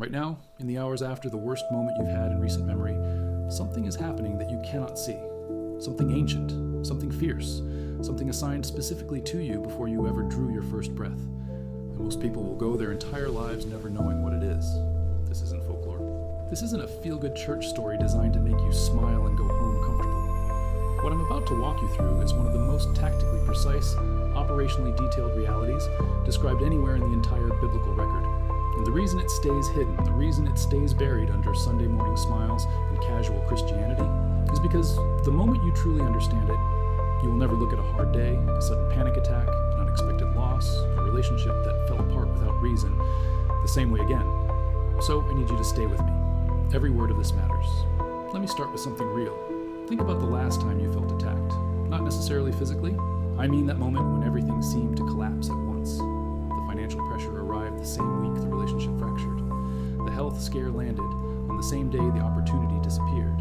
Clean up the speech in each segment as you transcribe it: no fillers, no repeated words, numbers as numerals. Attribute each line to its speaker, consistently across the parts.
Speaker 1: Right now, in the hours after the worst moment you've had in recent memory, something is happening that you cannot see. Something ancient, something fierce, something assigned specifically to you before you ever drew your first breath. And most people will go their entire lives never knowing what it is. This isn't folklore. This isn't a feel-good church story designed to make you smile and go home comfortable. What I'm about to walk you through is one of the most tactically precise, operationally detailed realities described anywhere in the entire biblical record. And the reason it stays hidden, the reason it stays buried under Sunday morning smiles and casual Christianity, is because the moment you truly understand it, you will never look at a hard day, a sudden panic attack, an unexpected loss, a relationship that fell apart without reason, the same way again. So I need you to stay with me. Every word of this matters. Let me start with something real. Think about the last time you felt attacked. Not necessarily physically. I mean that moment when everything seemed to collapse at once. The financial pressure arrived the same week the relationship fractured. The health scare landed on the same day the opportunity disappeared.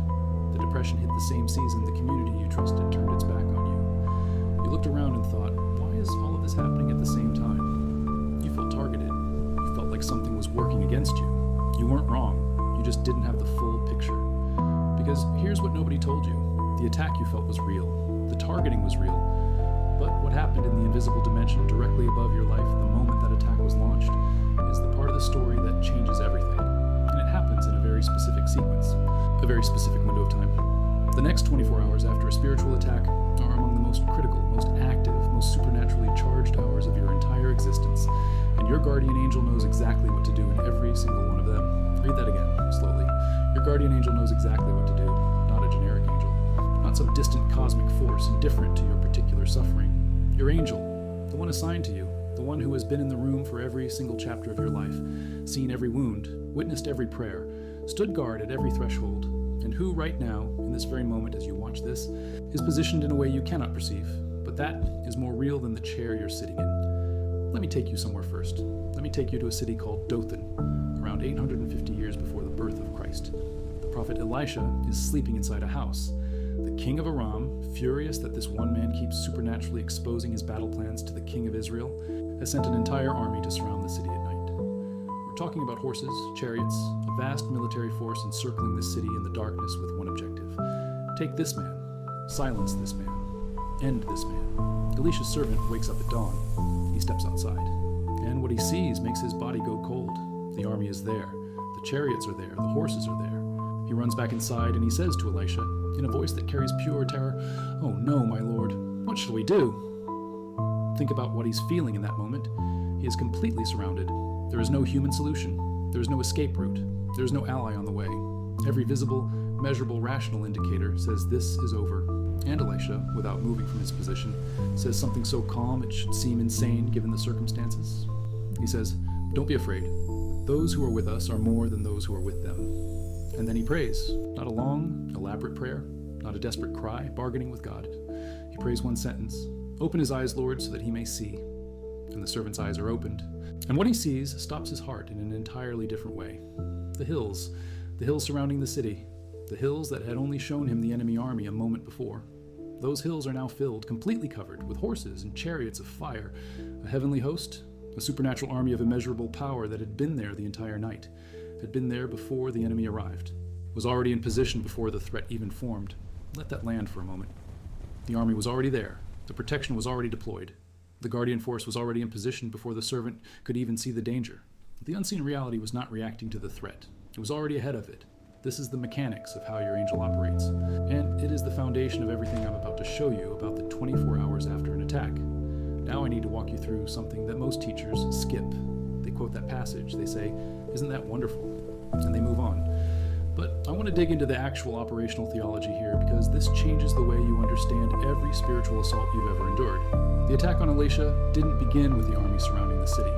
Speaker 1: The depression hit the same season the community you trusted turned its back on you. You looked around and thought, why is all of this happening at the same time? You felt targeted. You felt like something was working against you. You weren't wrong. You just didn't have the full picture. Because here's what nobody told you. The attack you felt was real. The targeting was real. But what happened in the invisible dimension directly above your life the moment that attack was launched is the part of the story that changes everything. And it happens in a very specific sequence, a very specific window of time. The next 24 hours after a spiritual attack are among the most critical, most active, most supernaturally charged hours of your entire existence. And your guardian angel knows exactly what to do in every single one of them. Read that again, slowly. Your guardian angel knows exactly what to do, not a generic angel. Not some distant cosmic force indifferent to your particular suffering. Your angel, the one assigned to you, the one who has been in the room for every single chapter of your life, seen every wound, witnessed every prayer, stood guard at every threshold, and who right now, in this very moment as you watch this, is positioned in a way you cannot perceive, but that is more real than the chair you're sitting in. Let me take you somewhere first. Let me take you to a city called Dothan, around 850 years before the birth of Christ. The prophet Elisha is sleeping inside a house. The king of Aram, furious that this one man keeps supernaturally exposing his battle plans to the king of Israel, has sent an entire army to surround the city at night. We're talking about horses, chariots, a vast military force encircling the city in the darkness with one objective. Take this man, silence this man, end this man. Elisha's servant wakes up at dawn. He steps outside, and what he sees makes his body go cold. The army is there, the chariots are there, the horses are there. He runs back inside and he says to Elisha, in a voice that carries pure terror, "Oh no, my lord, what shall we do?" Think about what he's feeling in that moment. He is completely surrounded. There is no human solution. There is no escape route. There is no ally on the way. Every visible, measurable, rational indicator says this is over. And Elisha, without moving from his position, says something so calm it should seem insane given the circumstances. He says, "Don't be afraid. Those who are with us are more than those who are with them." And then he prays, not a long, elaborate prayer, not a desperate cry, bargaining with God. He prays one sentence, "Open his eyes, Lord, so that he may see." And the servant's eyes are opened. And what he sees stops his heart in an entirely different way. The hills surrounding the city, the hills that had only shown him the enemy army a moment before. Those hills are now filled, completely covered, with horses and chariots of fire, a heavenly host, a supernatural army of immeasurable power that had been there the entire night, had been there before the enemy arrived, was already in position before the threat even formed. Let that land for a moment. The army was already there. The protection was already deployed. The guardian force was already in position before the servant could even see the danger. The unseen reality was not reacting to the threat. It was already ahead of it. This is the mechanics of how your angel operates. And it is the foundation of everything I'm about to show you about the 24 hours after an attack. Now I need to walk you through something that most teachers skip. They quote that passage. They say, "Isn't that wonderful?" And they move on. But I want to dig into the actual operational theology here because this changes the way you understand every spiritual assault you've ever endured. The attack on Elisha didn't begin with the army surrounding the city.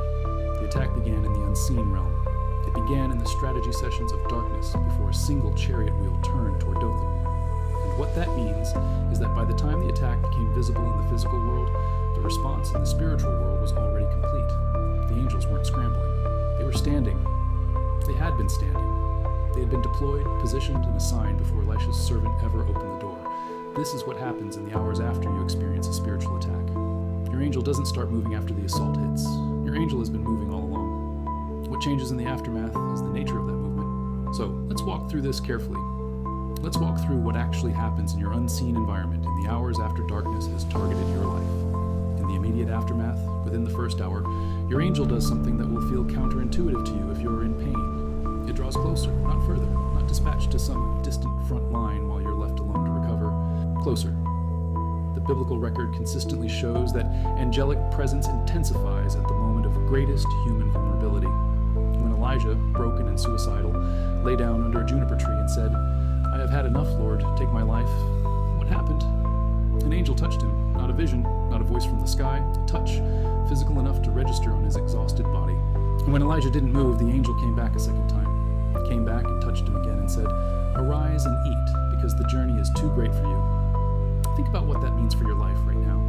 Speaker 1: The attack began in the unseen realm. It began in the strategy sessions of darkness before a single chariot wheel turned toward Dothan. And what that means is that by the time the attack became visible in the physical world, the response in the spiritual world was already complete. The angels weren't scrambling. They were standing. They had been standing. They had been deployed, positioned, and assigned before Elisha's servant ever opened the door. This is what happens in the hours after you experience a spiritual attack. Your angel doesn't start moving after the assault hits. Your angel has been moving all along. What changes in the aftermath is the nature of So let's walk through this carefully. Let's walk through what actually happens in your unseen environment in the hours after darkness has targeted your life. In the immediate aftermath, within the first hour, your angel does something that will feel counterintuitive to you if you're in pain. It draws closer, not further, not dispatched to some distant front line while you're left alone to recover. Closer. The biblical record consistently shows that angelic presence intensifies at the moment of greatest human vulnerability. When Elijah, broken and suicidal, lay down under a juniper tree and said, "I have had enough, Lord, take my life," what happened? An angel touched him, not a vision, not a voice from the sky, a touch, physical enough to register on his exhausted body. And when Elijah didn't move, the angel came back a second time. He came back and touched him again and said, "Arise and eat, because the journey is too great for you." Think about what that means for your life right now.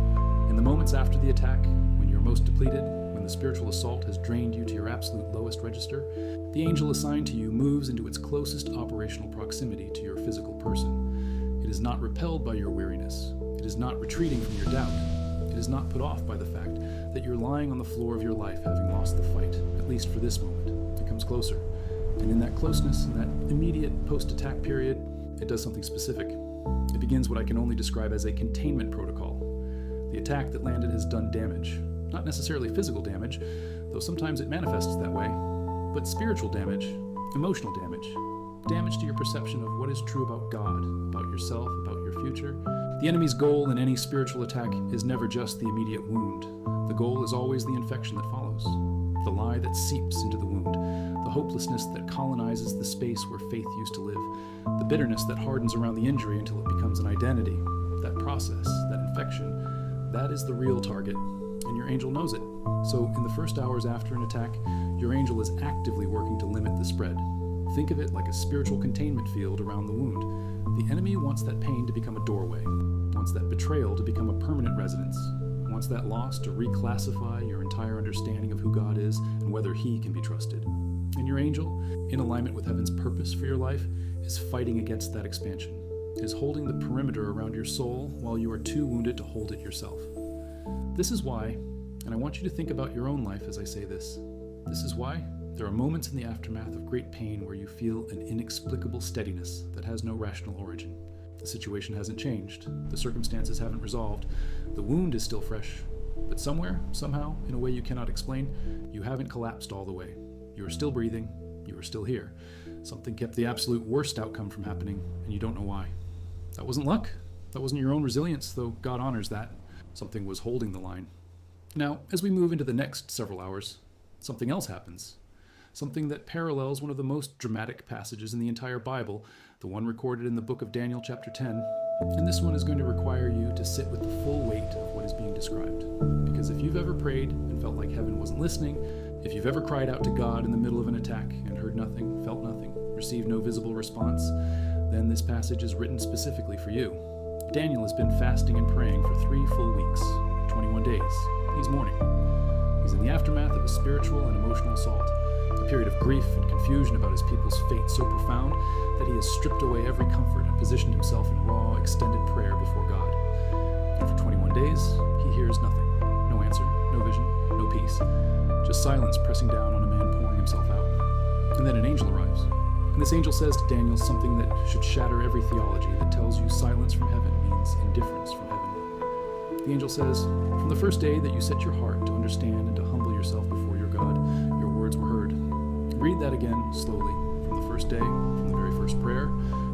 Speaker 1: In the moments after the attack, when you're most depleted, when the spiritual assault has drained you to your absolute lowest register, the angel assigned to you moves into its closest operational proximity to your physical person. It is not repelled by your weariness. It is not retreating from your doubt. It is not put off by the fact that you're lying on the floor of your life having lost the fight, at least for this moment. It comes closer. And in that closeness, in that immediate post-attack period, it does something specific. It begins what I can only describe as a containment protocol. The attack that landed has done damage. Not necessarily physical damage, though sometimes it manifests that way, but spiritual damage, emotional damage, damage to your perception of what is true about God, about yourself, about your future. The enemy's goal in any spiritual attack is never just the immediate wound. The goal is always the infection that follows, the lie that seeps into the wound, the hopelessness that colonizes the space where faith used to live, the bitterness that hardens around the injury until it becomes an identity. That process, that infection, that is the real target, and your angel knows it. So in the first hours after an attack, your angel is actively working to limit the spread. Think of it like a spiritual containment field around the wound. The enemy wants that pain to become a doorway, wants that betrayal to become a permanent residence, wants that loss to reclassify your entire understanding of who God is and whether He can be trusted. And your angel, in alignment with heaven's purpose for your life, is fighting against that expansion, is holding the perimeter around your soul while you are too wounded to hold it yourself. This is why, and I want you to think about your own life as I say this, this is why there are moments in the aftermath of great pain where you feel an inexplicable steadiness that has no rational origin. The situation hasn't changed, the circumstances haven't resolved, the wound is still fresh, but somewhere, somehow, in a way you cannot explain, you haven't collapsed all the way. You are still breathing, you are still here. Something kept the absolute worst outcome from happening, and you don't know why. That wasn't luck. That wasn't your own resilience, though God honors that. Something was holding the line. Now, as we move into the next several hours, something else happens. Something that parallels one of the most dramatic passages in the entire Bible, the one recorded in the book of Daniel chapter 10. And this one is going to require you to sit with the full weight of what is being described. Because if you've ever prayed and felt like heaven wasn't listening, if you've ever cried out to God in the middle of an attack and heard nothing, felt nothing, received no visible response, then this passage is written specifically for you. Daniel has been fasting and praying for 3 full weeks, 21 days. He's mourning. He's in the aftermath of a spiritual and emotional assault, a period of grief and confusion about his people's fate so profound that he has stripped away every comfort and positioned himself in raw, extended prayer before God. And for 21 days, he hears nothing. No answer, no vision, no peace. Just silence pressing down on a man pouring himself out. And then an angel arrives. And this angel says to Daniel something that should shatter every theology that tells you silence from heaven means indifference from heaven. The angel says, "From the first day that you set your heart to understand and to humble yourself before your God, your words were heard." Read that again slowly. From the first day, from the very first prayer,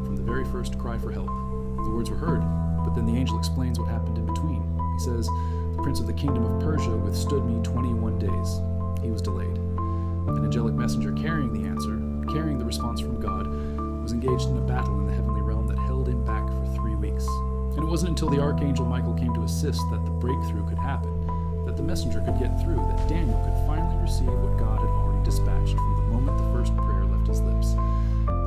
Speaker 1: from the very first cry for help. The words were heard, but then the angel explains what happened in between. He says, "The prince of the kingdom of Persia withstood me 21 days. He was delayed." An angelic messenger carrying the answer, carrying the response from God, was engaged in a battle in the heavenly realm that held him back for 3 weeks. And it wasn't until the archangel Michael came to assist that the breakthrough could happen, that the messenger could get through, that Daniel could finally receive what God had already dispatched from the moment the first prayer left his lips.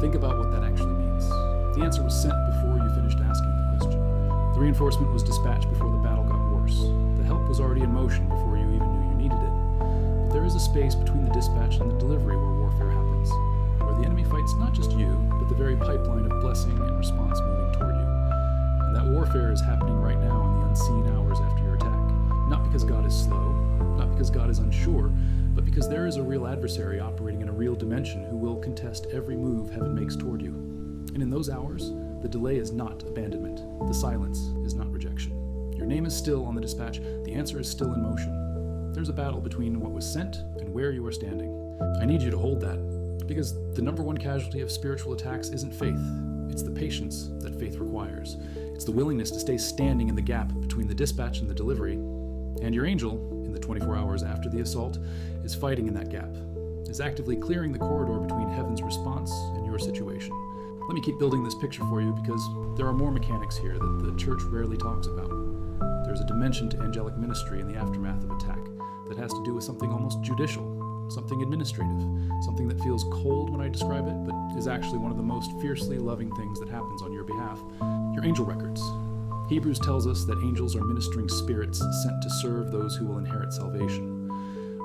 Speaker 1: Think about what that actually means. The answer was sent before you finished asking the question. The reinforcement was dispatched before the battle got worse. The help was already in motion before you even knew you needed it. But there is a space between the dispatch and the delivery where warfare happens, where the enemy fights not just you, but the very pipeline of blessing and response moving toward you. And that warfare is happening right now in the unseen hours after your attack. Not because God is slow, not because God is unsure, but because there is a real adversary operating in a real dimension who will contest every move heaven makes toward you. And in those hours, the delay is not abandonment. The silence is not rejection. Your name is still on the dispatch. The answer is still in motion. There's a battle between what was sent and where you are standing. I need you to hold that, because the number one casualty of spiritual attacks isn't faith. It's the patience that faith requires. It's the willingness to stay standing in the gap between the dispatch and the delivery. And your angel, in the 24 hours after the assault, is fighting in that gap, is actively clearing the corridor between heaven's response and your situation. Let me keep building this picture for you, because there are more mechanics here that the church rarely talks about. There's a dimension to angelic ministry in the aftermath of attack that has to do with something almost judicial, something administrative, something that feels cold when I describe it, but is actually one of the most fiercely loving things that happens on your behalf. Your angel records. Hebrews tells us that angels are ministering spirits sent to serve those who will inherit salvation.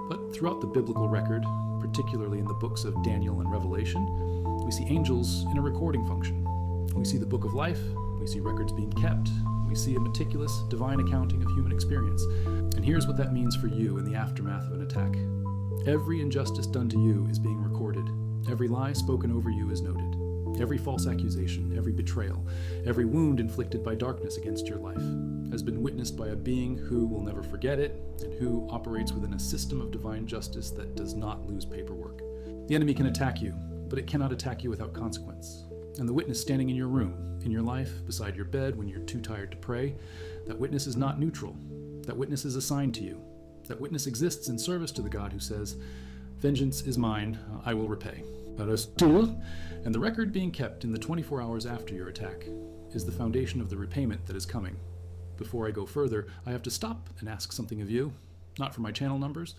Speaker 1: But throughout the biblical record, particularly in the books of Daniel and Revelation, we see angels in a recording function. We see the book of life, we see records being kept, we see a meticulous, divine accounting of human experience. And here's what that means for you in the aftermath of an attack. Every injustice done to you is being recorded. Every lie spoken over you is noted. Every false accusation, every betrayal, every wound inflicted by darkness against your life has been witnessed by a being who will never forget it and who operates within a system of divine justice that does not lose paperwork. The enemy can attack you, but it cannot attack you without consequence. And the witness standing in your room, in your life, beside your bed when you're too tired to pray, that witness is not neutral. That witness is assigned to you. That witness exists in service to the God who says, "Vengeance is mine, I will repay." And the record being kept in the 24 hours after your attack is the foundation of the repayment that is coming. Before I go further, I have to stop and ask something of you, not for my channel numbers,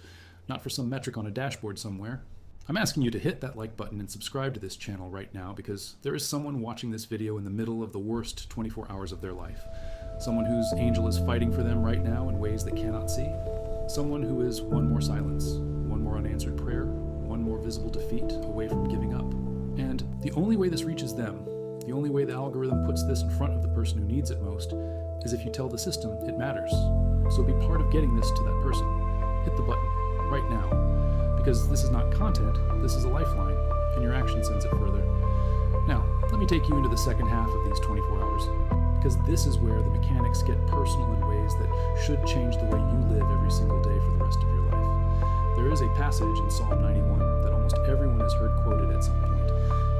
Speaker 1: not for some metric on a dashboard somewhere. I'm asking you to hit that like button and subscribe to this channel right now, because there is someone watching this video in the middle of the worst 24 hours of their life. Someone whose angel is fighting for them right now in ways they cannot see. Someone who is one more silence, one more unanswered prayer, one more visible defeat away from giving up. And the only way this reaches them, the only way the algorithm puts this in front of the person who needs it most, is if you tell the system it matters. So be part of getting this to that person. Hit the button right now. Because this is not content, this is a lifeline, and your action sends it further. Now, let me take you into the second half of these 24 hours, because this is where the mechanics get personal in ways that should change the way you live every single day for the rest of your life. There is a passage in Psalm 91 that almost everyone has heard quoted at some point.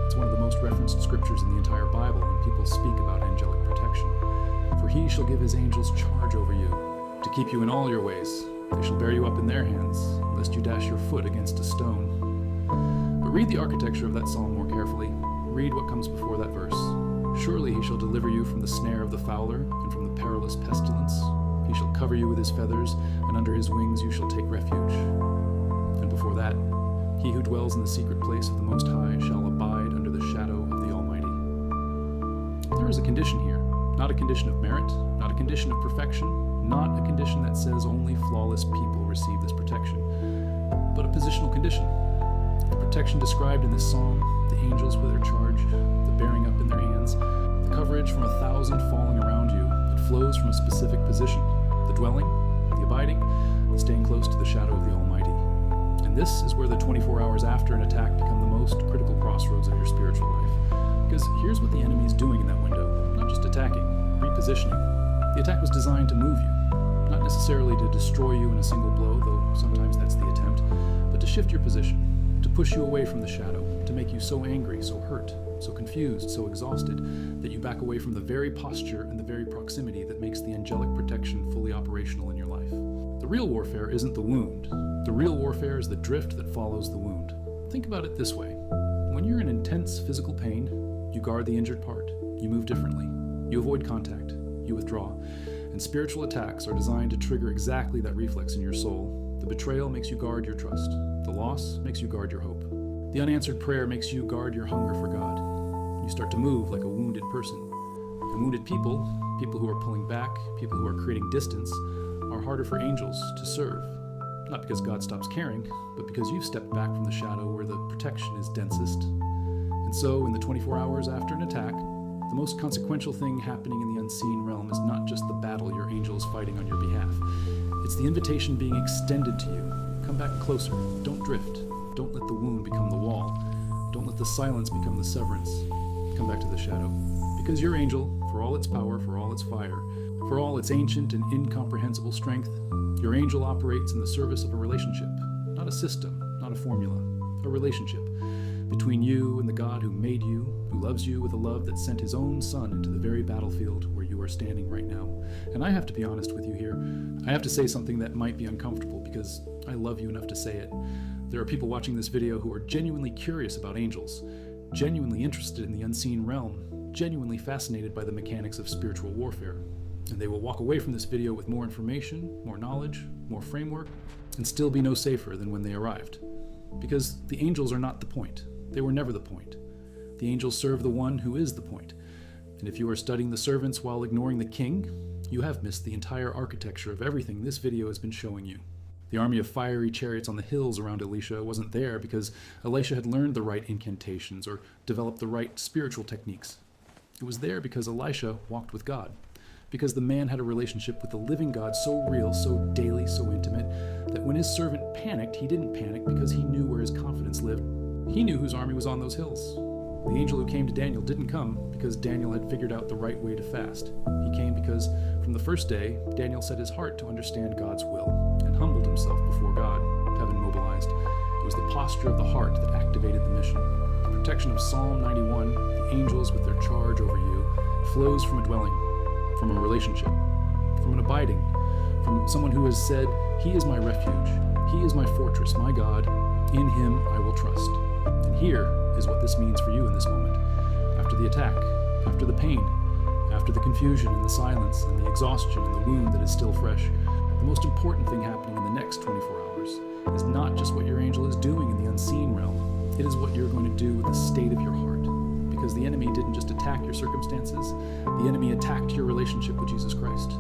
Speaker 1: It's one of the most referenced scriptures in the entire Bible when people speak about angelic protection. "For he shall give his angels charge over you, to keep you in all your ways. They shall bear you up in their hands, lest you dash your foot against a stone." But read the architecture of that psalm more carefully. Read what comes before that verse. "Surely he shall deliver you from the snare of the fowler and from the perilous pestilence. He shall cover you with his feathers, and under his wings you shall take refuge." And before that, "He who dwells in the secret place of the Most High shall abide under the shadow of the Almighty." There is a condition here, not a condition of merit, not a condition of perfection, not a condition that says only flawless people receive this protection, but a positional condition. The protection described in this psalm, the angels with their charge, the bearing up in their hands, the coverage from 1,000 falling around you, it flows from a specific position: the dwelling, the abiding, the staying close to the shadow of the Almighty. And this is where the 24 hours after an attack become the most critical crossroads of your spiritual life. Because here's what the enemy is doing in that window: not just attacking, repositioning. The attack was designed to move you, not necessarily to destroy you in a single blow, though sometimes that's the attempt, but to shift your position, to push you away from the shadow, to make you so angry, so hurt, so confused, so exhausted, that you back away from the very posture and the very proximity that makes the angelic protection fully operational in your life. The real warfare isn't the wound. The real warfare is the drift that follows the wound. Think about it this way. When you're in intense physical pain, you guard the injured part. You move differently. You avoid contact. You withdraw. And spiritual attacks are designed to trigger exactly that reflex in your soul. The betrayal makes you guard your trust. The loss makes you guard your hope. The unanswered prayer makes you guard your hunger for God. You start to move like a wounded person. And wounded people, people who are pulling back, people who are creating distance, are harder for angels to serve. Not because God stops caring, but because you've stepped back from the shadow where the protection is densest. And so, in the 24 hours after an attack, the most consequential thing happening in the unseen realm is not just the battle your angel is fighting on your behalf. It's the invitation being extended to you. Come back closer. Don't drift. Don't let the wound become the wall. Don't let the silence become the severance. Come back to the shadow. Because your angel, for all its power, for all its fire, for all its ancient and incomprehensible strength, your angel operates in the service of a relationship, not a system, not a formula, a relationship between you and the God who made you, who loves you with a love that sent his own son into the very battlefield where you are standing right now. And I have to be honest with you here. I have to say something that might be uncomfortable because I love you enough to say it. There are people watching this video who are genuinely curious about angels, genuinely interested in the unseen realm, genuinely fascinated by the mechanics of spiritual warfare. And they will walk away from this video with more information, more knowledge, more framework, and still be no safer than when they arrived. Because the angels are not the point. They were never the point. The angels serve the one who is the point. And if you are studying the servants while ignoring the king, you have missed the entire architecture of everything this video has been showing you. The army of fiery chariots on the hills around Elisha wasn't there because Elisha had learned the right incantations or developed the right spiritual techniques. It was there because Elisha walked with God. Because the man had a relationship with the living God so real, so daily, so intimate, that when his servant panicked, he didn't panic because he knew where his confidence lived. He knew whose army was on those hills. The angel who came to Daniel didn't come because Daniel had figured out the right way to fast. He came because from the first day, Daniel set his heart to understand God's will and humbled himself before God, heaven mobilized. It was the posture of the heart that activated the mission. The protection of Psalm 91, the angels with their charge over you, flows from a dwelling, from a relationship, from an abiding, from someone who has said, "He is my refuge, he is my fortress, my God, in him I will trust." And here is what this means for you in this moment. After the attack, after the pain, after the confusion and the silence and the exhaustion and the wound that is still fresh, the most important thing happening in the next 24 hours is not just what your angel is doing in the unseen realm. It is what you're going to do with the state of your heart. Because the enemy didn't just attack your circumstances, the enemy attacked your relationship with Jesus Christ.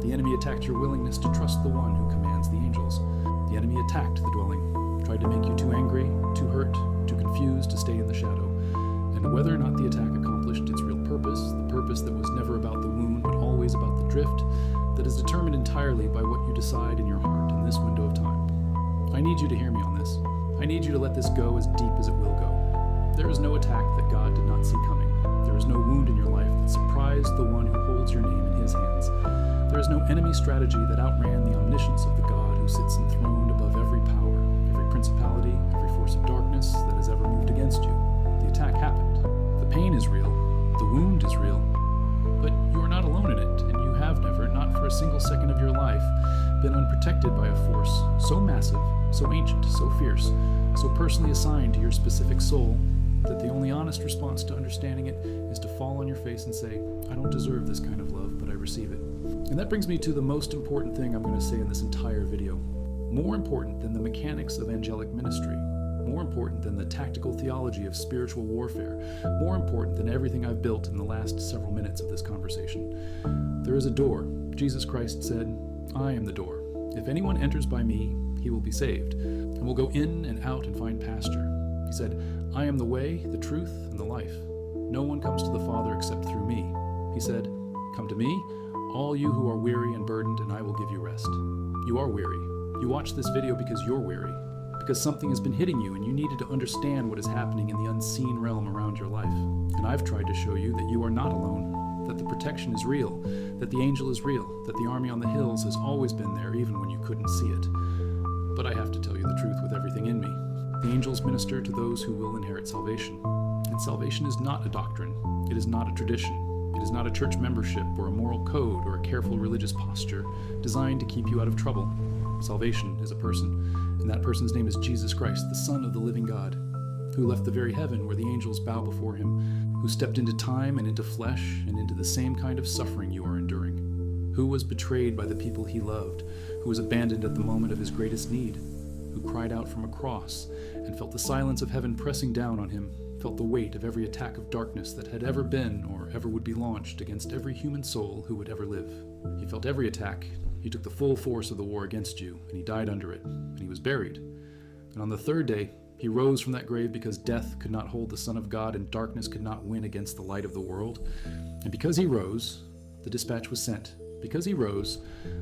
Speaker 1: The enemy attacked your willingness to trust the one who commands the angels. The enemy attacked the dwelling, tried to make you too angry, too hurt, too confused to stay in the shadow. And whether or not the attack accomplished its real purpose, the purpose that was never about the wound but always about the drift, that is determined entirely by what you decide in your heart in this window of time. I need you to hear me on this. I need you to let this go as deep as it will go. There is no attack that God did not see coming. There is no wound in your life that surprised the one who holds your name in his hands. There is no enemy strategy that outran the omniscience of the God who sits enthroned above every power, every principality, every force of darkness that has ever moved against you. The attack happened. The pain is real. The wound is real. But you are not alone in it, and you have never, not for a single second of your life, been unprotected by a force so massive, so ancient, so fierce, so personally assigned to your specific soul, that the only honest response to understanding it is to fall on your face and say, "I don't deserve this kind of love, but I receive it." And that brings me to the most important thing I'm going to say in this entire video. More important than the mechanics of angelic ministry, more important than the tactical theology of spiritual warfare, more important than everything I've built in the last several minutes of this conversation. There is a door. Jesus Christ said, "I am the door. If anyone enters by me, he will be saved, and will go in and out and find pasture." He said, "I am the way, the truth, and the life. No one comes to the Father except through me." He said, "Come to me, all you who are weary and burdened, and I will give you rest." You are weary. You watch this video because you're weary, because something has been hitting you and you needed to understand what is happening in the unseen realm around your life. And I've tried to show you that you are not alone, that the protection is real, that the angel is real, that the army on the hills has always been there even when you couldn't see it. But I have to tell you the truth with everything in me. The angels minister to those who will inherit salvation. And salvation is not a doctrine. It is not a tradition. It is not a church membership or a moral code or a careful religious posture designed to keep you out of trouble. Salvation is a person, and that person's name is Jesus Christ, the Son of the living God, who left the very heaven where the angels bow before him, who stepped into time and into flesh and into the same kind of suffering you are enduring, who was betrayed by the people he loved, who was abandoned at the moment of his greatest need, who cried out from a cross and felt the silence of heaven pressing down on him, felt the weight of every attack of darkness that had ever been or ever would be launched against every human soul who would ever live. He felt every attack. He took the full force of the war against you, and he died under it, and he was buried. And on the third day, he rose from that grave because death could not hold the Son of God and darkness could not win against the light of the world. And because he rose, the dispatch was sent. Because he rose,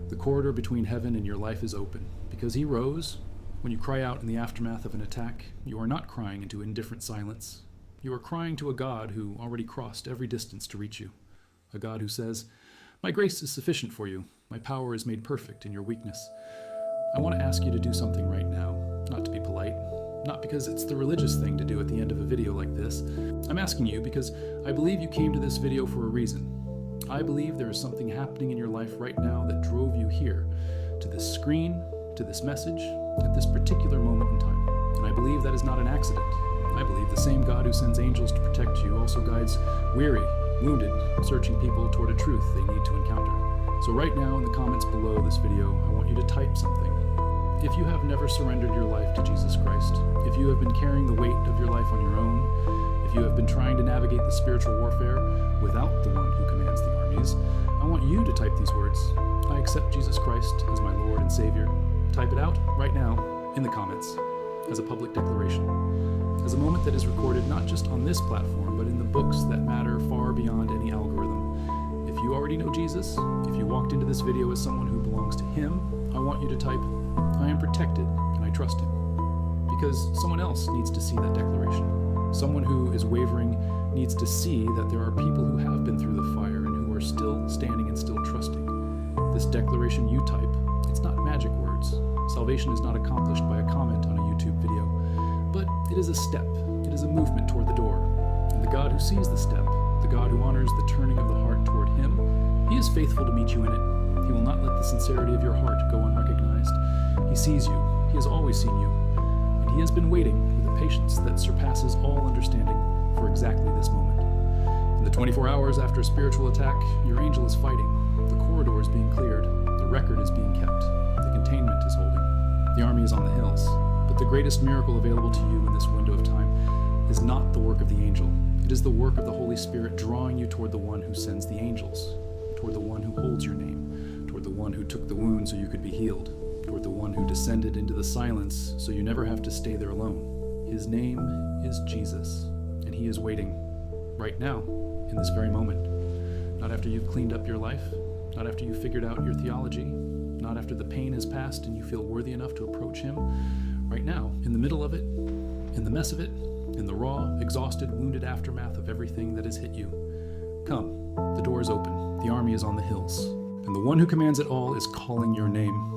Speaker 1: the corridor between heaven and your life is open. Because he rose, When you cry out in the aftermath of an attack, you are not crying into indifferent silence. You are crying to a God who already crossed every distance to reach you. A God who says, "My grace is sufficient for you. My power is made perfect in your weakness." I want to ask you to do something right now, not to be polite, not because it's the religious thing to do at the end of a video like this. I'm asking you because I believe you came to this video for a reason. I believe there is something happening in your life right now that drove you here, to this screen, to this message, at this particular moment in time. And I believe that is not an accident. I believe the same God who sends angels to protect you also guides weary, wounded, searching people toward a truth they need to encounter. So right now in the comments below this video, I want you to type something. If you have never surrendered your life to Jesus Christ, if you have been carrying the weight of your life on your own, if you have been trying to navigate the spiritual warfare without the one who commands the armies, I want you to type these words. I accept Jesus Christ as my Lord and Savior. Type it out right now in the comments as a public declaration, as a moment that is recorded not just on this platform, but in the books that matter far beyond any algorithm. If you already know Jesus, if you walked into this video as someone who belongs to Him, I want you to type, I am protected and I trust Him. Because someone else needs to see that declaration. Someone who is wavering needs to see that there are people who have been through the fire and who are still standing and still trusting. This declaration you type, it's not magic words. Salvation is not accomplished by a comment on a YouTube video, but it is a step. It is a movement toward the door. And the God who sees the step, the God who honors the turning of the heart toward Him, He is faithful to meet you in it. He will not let the sincerity of your heart go unrecognized. He sees you. He has always seen you. And He has been waiting with a patience that surpasses all understanding for exactly this moment. In the 24 hours after a spiritual attack, your angel is fighting. The corridor is being cleared. The record is being kept. The containment is holding. The army is on the hills. But the greatest miracle available to you in this window of time is not the work of the angel. It is the work of the Holy Spirit drawing you toward the one who sends the angels, toward the one who holds your name, toward the one who took the wound so you could be healed, toward the one who descended into the silence so you never have to stay there alone. His name is Jesus, and He is waiting right now, in this very moment. Not after you've cleaned up your life, not after you've figured out your theology, not after the pain has passed and you feel worthy enough to approach Him. Right now, in the middle of it, in the mess of it, in the raw, exhausted, wounded aftermath of everything that has hit you. Come, the door is open, the army is on the hills, and the one who commands it all is calling your name.